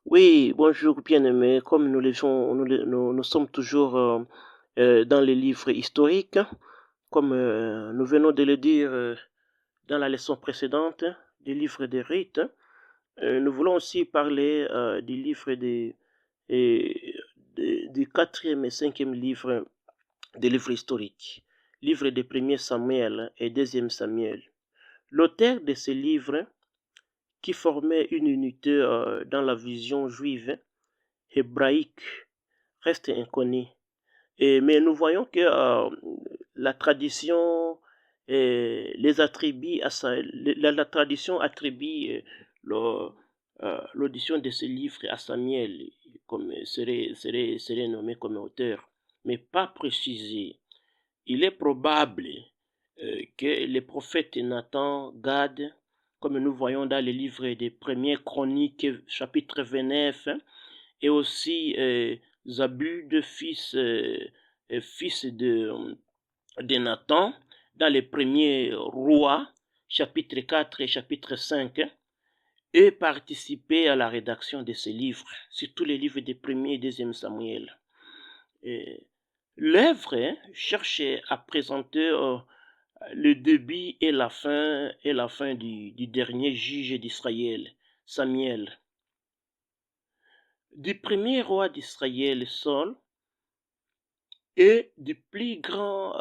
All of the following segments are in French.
Oui, bonjour bien-aimé. Comme nous sommes toujours dans les livres historiques, comme nous venons de le dire dans la leçon précédente, du livre des rites, nous voulons aussi parler du livre et- du quatrième et cinquième livre des livres historiques, livre de premier Samuel et deuxième Samuel. L'auteur de ces livres, qui formait une unité dans la vision juive, hébraïque, reste inconnu. Mais nous voyons que la tradition les attribue à ça, la tradition attribue l'audition de ce livre à Samuel, comme serait nommé comme auteur, mais pas précisé. Il est probable que les prophètes Nathan, Gad, comme nous voyons dans les livres des premières chroniques, chapitre 29, et aussi Zabud, fils de Nathan, dans les premiers rois, chapitre 4 et chapitre 5, et participer à la rédaction de ces livres, surtout les livres des premiers et deuxième Samuel. L'œuvre cherchait à présenter le début et la fin du dernier juge d'Israël, Samuel. Du premier roi d'Israël, Saul, et du plus grand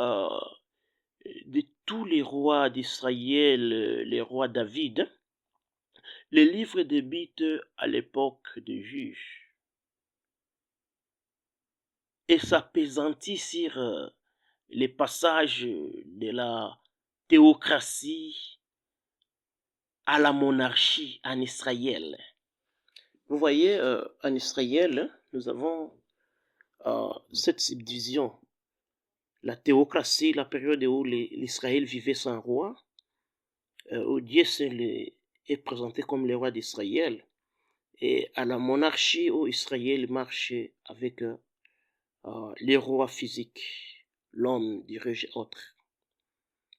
de tous les rois d'Israël, les rois David, le livre débute à l'époque des juges et s'appesantit sur les passages de la théocratie à la monarchie en Israël. Vous voyez, en Israël, nous avons cette subdivision. La théocratie, la période où l'Israël vivait sans roi, où Dieu est présenté comme le roi d'Israël, et à la monarchie où Israël marche avec les rois physiques, l'homme dirige autre.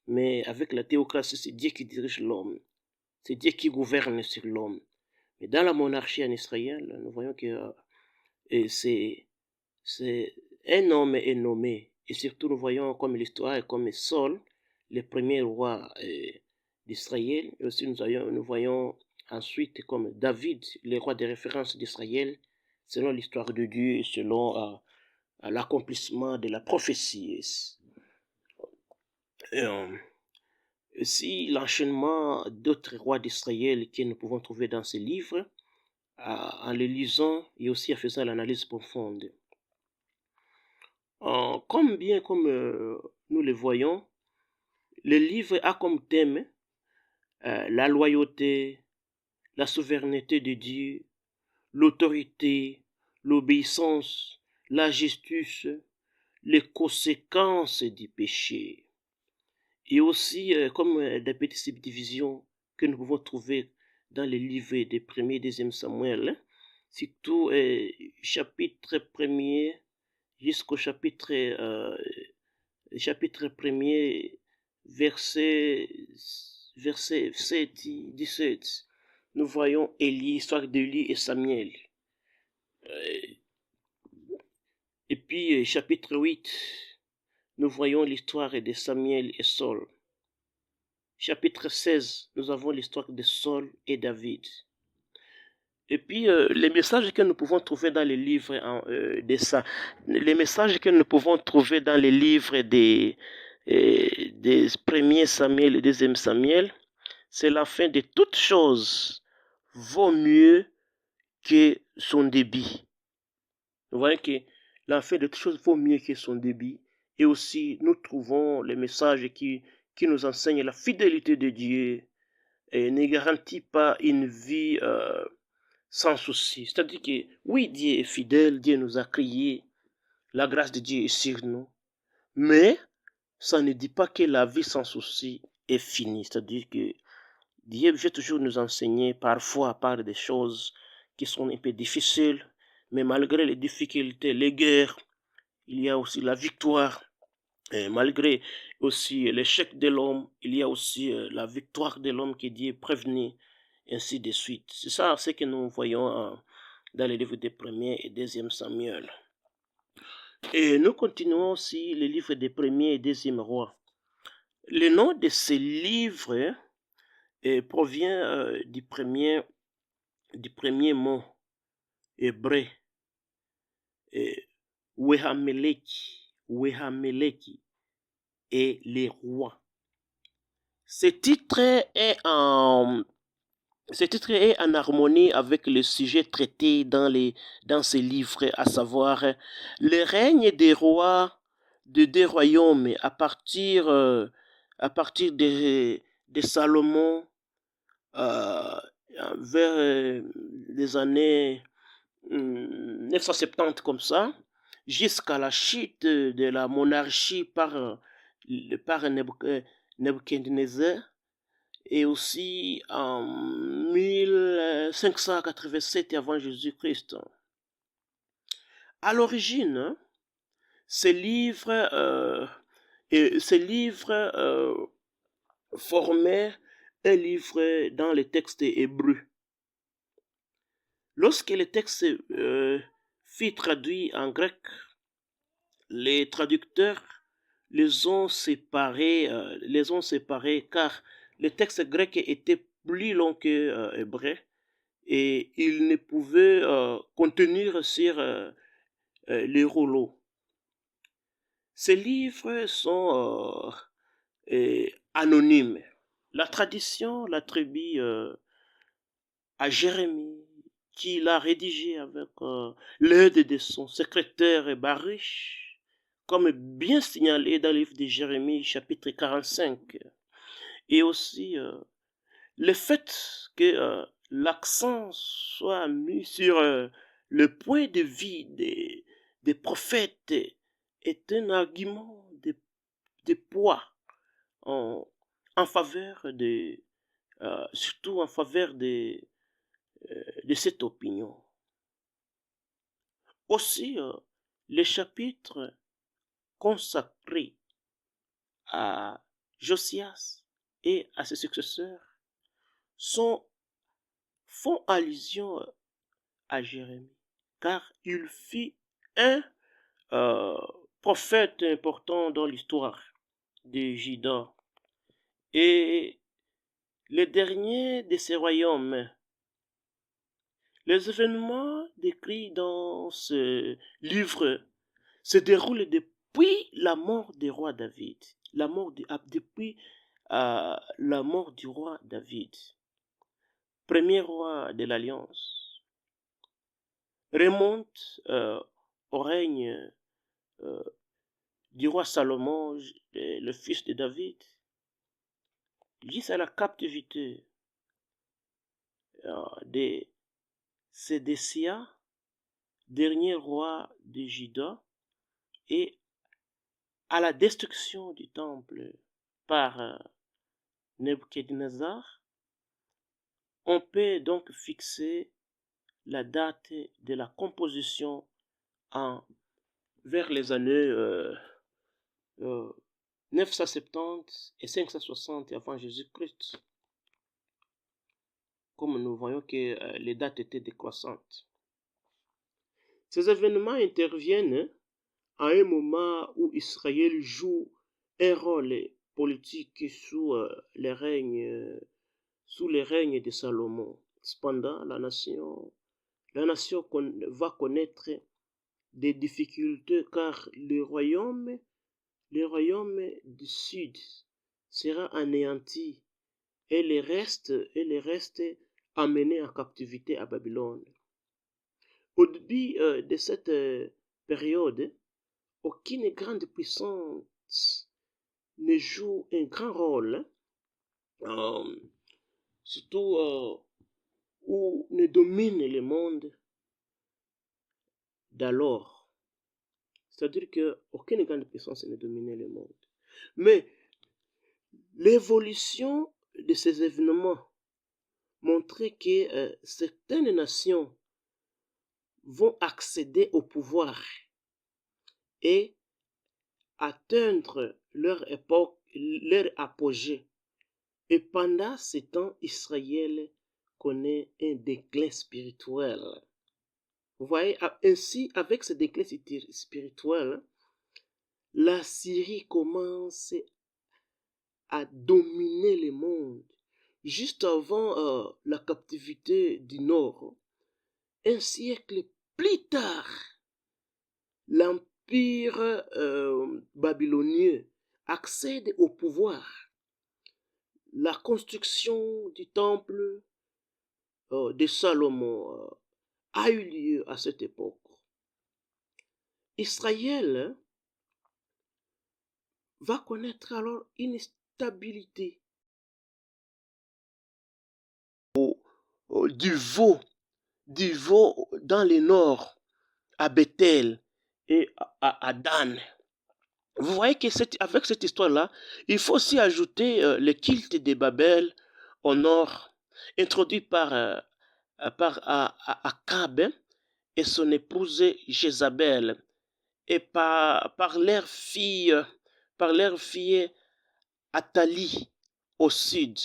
Mais avec la théocratie, c'est Dieu qui dirige l'homme, c'est Dieu qui gouverne sur l'homme. Mais dans la monarchie en Israël, nous voyons que c'est un homme est nommé, et surtout nous voyons comme l'histoire est comme Saul, le premier roi d'Israël, et aussi nous voyons ensuite comme David, le roi de référence d'Israël, selon l'histoire de Dieu et selon l'accomplissement de la prophétie. Et, si l'enchaînement d'autres rois d'Israël que nous pouvons trouver dans ces livres, en les lisant et aussi en faisant l'analyse profonde. Comme nous le voyons, le livre a comme thème la loyauté, la souveraineté de Dieu, l'autorité, l'obéissance, la justice, les conséquences du péché. Et aussi comme des petites subdivisions que nous pouvons trouver dans les livres des premiers et deuxième Samuel, surtout chapitre premier jusqu'au chapitre premier, verset 7, 17. Nous voyons Élie, l'histoire d'Élie et Samuel. Et puis chapitre 8, nous voyons l'histoire de Samuel et Saul. Chapitre 16, nous avons l'histoire de Saul et David. Et puis, les messages que nous pouvons trouver dans les livres les messages que nous pouvons trouver dans les livres des premiers Samuel et deuxième Samuel, c'est la fin de toute chose vaut mieux que son début. Vous voyez que la fin de toute chose vaut mieux que son début. Et aussi, nous trouvons les messages qui nous enseignent la fidélité de Dieu et ne garantit pas une vie sans souci. C'est-à-dire que oui, Dieu est fidèle, Dieu nous a créés, la grâce de Dieu est sur nous, mais ça ne dit pas que la vie sans souci est finie. C'est-à-dire que Dieu veut toujours nous enseigner parfois par des choses qui sont un peu difficiles, mais malgré les difficultés, les guerres, il y a aussi la victoire. Et malgré aussi l'échec de l'homme, il y a aussi la victoire de l'homme qui Dieu est prévenu, ainsi de suite. C'est ça ce que nous voyons dans les livres de 1er et 2e Samuel. Et nous continuons aussi les livres de 1er et 2e Rois. Le nom de ces livres provient du premier mot hébreu, Wehameleki et les rois. Ce titre est en harmonie avec le sujet traité dans ces livres, à savoir le règne des rois de 2 royaumes à partir de Salomon vers les années 970 comme ça, jusqu'à la chute de la monarchie par Nebuchadnezzar, et aussi en 1587 avant Jésus-Christ. À l'origine, ces livres formaient un livre dans les textes hébreux. Lorsque le texte fut traduit en grec, les traducteurs les ont séparés car le texte grec était plus long que hébreu et il ne pouvait contenir sur les rouleaux. Ces livres sont anonymes. La tradition l'attribue à Jérémie, qui l'a rédigé avec l'aide de son secrétaire Baruch, comme bien signalé dans le livre de Jérémie, chapitre 45. Et aussi le fait que l'accent soit mis sur le point de vue des prophètes est un argument de poids en faveur surtout en faveur de cette opinion. Aussi, les chapitres consacrés à Josias et à ses successeurs font allusion à Jérémie, car il fut un prophète important dans l'histoire de Juda. Et le dernier de ces royaumes, les événements décrits dans ce livre se déroulent depuis la mort du roi David, depuis la mort du roi David, premier roi de l'Alliance, remonte au règne du roi Salomon, le fils de David, jusqu'à la captivité de Sédécia, dernier roi de Juda, et à la destruction du temple par Nebuchadnezzar. On peut donc fixer la date de la composition vers les années 970 et 560 avant Jésus-Christ. Comme nous voyons que les dates étaient décroissantes. Ces événements interviennent à un moment où Israël joue un rôle politique sous le règne de Salomon. Cependant, la nation va connaître des difficultés car le royaume du sud sera anéanti et les restes amenés en captivité à Babylone. Au début de cette période, aucune grande puissance ne joue un grand rôle, surtout où ne domine le monde d'alors. C'est-à-dire qu'aucune grande puissance ne dominait le monde. Mais l'évolution de ces événements montrait que certaines nations vont accéder au pouvoir et atteindre leur apogée. Et pendant ce temps, Israël connaît un déclin spirituel. Vous voyez, ainsi, avec ce déclin spirituel, la Syrie commence à dominer le monde. Juste avant la captivité du Nord, un siècle plus tard, l'empire babylonien accède au pouvoir. La construction du temple de Salomon a eu lieu à cette époque. Israël va connaître alors une stabilité du veau dans le nord, à Bethel et à Dan. Vous voyez que avec cette histoire-là, il faut aussi ajouter le culte de Babel au nord, introduit par Akab et son épouse Jézabel, et par leur fille Athalie au sud.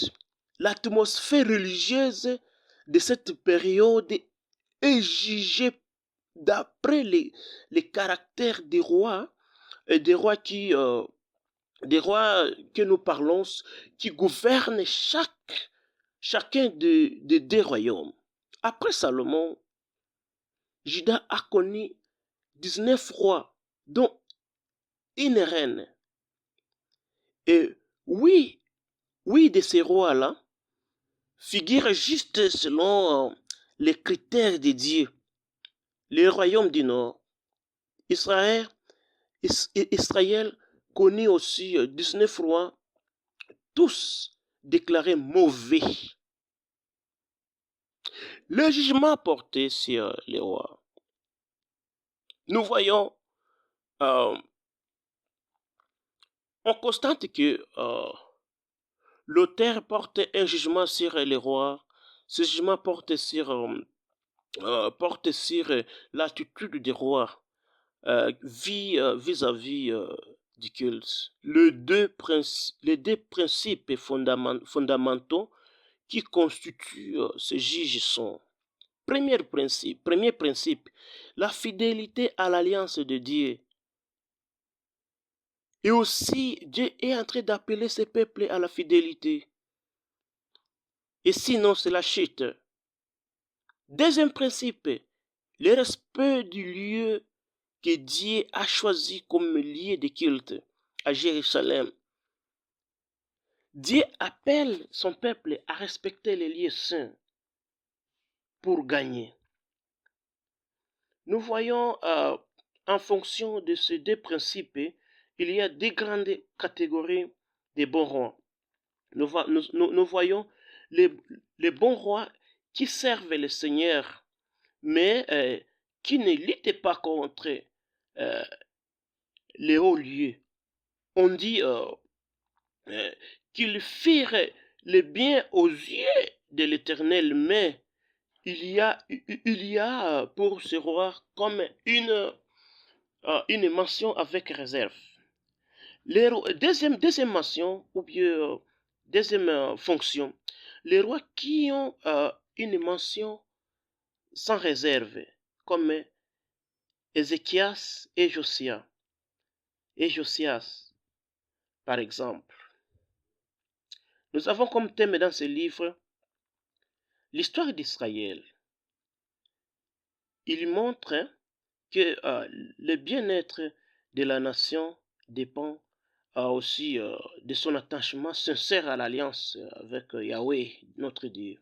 L'atmosphère religieuse de cette période est jugée d'après les caractères des rois, et des rois que nous parlons, qui gouvernent chacun des deux royaumes. Après Salomon, Juda a connu 19 rois, dont une reine. Et oui de ces rois-là figurent juste selon les critères de Dieu. Le royaume du Nord, Israël connut aussi 19 rois, tous déclarés mauvais. Le jugement porté sur les rois. Nous voyons, on constate que l'auteur porte un jugement sur les rois. Ce jugement porte sur l'attitude des rois vis-à-vis du culte. Les deux principes fondamentaux qui constituent ce juge sont: premier principe, la fidélité à l'alliance de Dieu. Et aussi, Dieu est en train d'appeler ses peuples à la fidélité. Et sinon, c'est la chute. Deuxième principe, le respect du lieu que Dieu a choisi comme lieu de culte à Jérusalem. Dieu appelle son peuple à respecter les lieux saints pour gagner. Nous voyons, en fonction de ces deux principes, il y a deux grandes catégories de bons rois. Nous voyons les bons rois qui servent le Seigneur, mais qui ne luttent pas contre les hauts lieux. On dit qu'ils firent le bien aux yeux de l'Éternel, mais il y a pour ce roi comme une mention avec réserve. Deuxième mention, ou bien deuxième fonction, les rois qui ont une mention sans réserve, comme Ézéchias et Josias, par exemple. Nous avons comme thème dans ce livre l'histoire d'Israël. Il montre que le bien-être de la nation dépend aussi de son attachement sincère à l'alliance avec Yahweh, notre Dieu.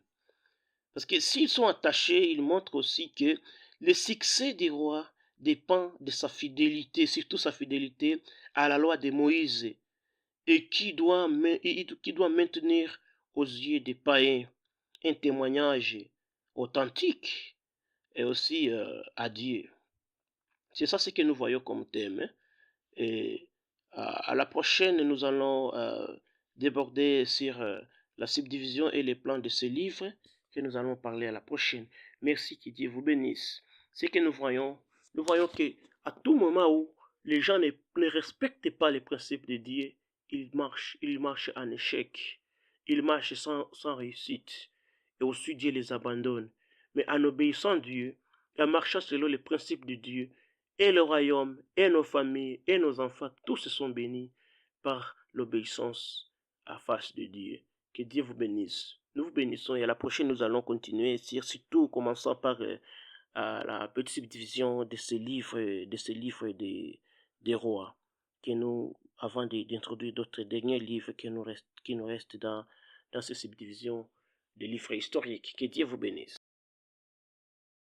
Parce que s'ils sont attachés, ils montrent aussi que le succès du roi dépend de sa fidélité, surtout sa fidélité à la loi de Moïse, et qui doit maintenir aux yeux des païens un témoignage authentique et aussi à Dieu. C'est ça ce que nous voyons comme thème. Hein? Et à la prochaine, nous allons déborder sur la subdivision et les plans de ce livre que nous allons parler à la prochaine. Merci, que Dieu vous bénisse. Ce que nous voyons que à tout moment où les gens ne respectent pas les principes de Dieu, ils marchent en échec. Ils marchent sans réussite. Et aussi Dieu les abandonne. Mais en obéissant à Dieu, et en marchant selon les principes de Dieu, et le royaume, et nos familles, et nos enfants, tous se sont bénis par l'obéissance à face de Dieu. Que Dieu vous bénisse. Nous vous bénissons et à la prochaine, nous allons continuer ici, surtout commençant par la petite subdivision de ce livre, des rois, que nous, avant d'introduire d'autres derniers livres qui nous restent dans ces subdivisions des livres historiques. Que Dieu vous bénisse.